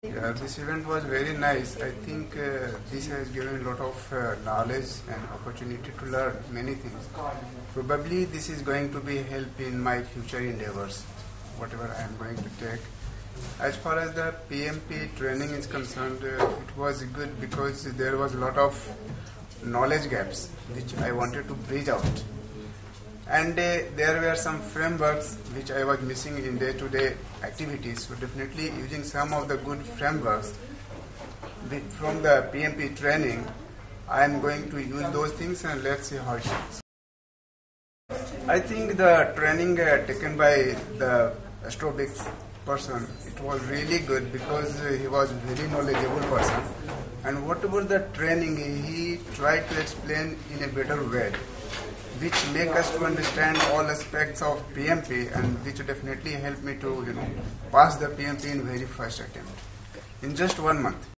Yeah, this event was very nice. I think this has given a lot of knowledge and opportunity to learn many things. Probably this is going to be help in my future endeavors, whatever I am going to take. As far as the PMP training is concerned, it was good because there was a lot of knowledge gaps which I wanted to bridge out. And there were some frameworks which I was missing in day-to-day activities. So definitely using some of the good frameworks from the PMP training, I am going to use those things and let's see how it goes. I think the training taken by the Astrobics person, it was really good because he was a very knowledgeable person. And whatever the training, he tried to explain in a better way, which make us to understand all aspects of PMP and which definitely helped me to pass the PMP in very first attempt in just 1 month.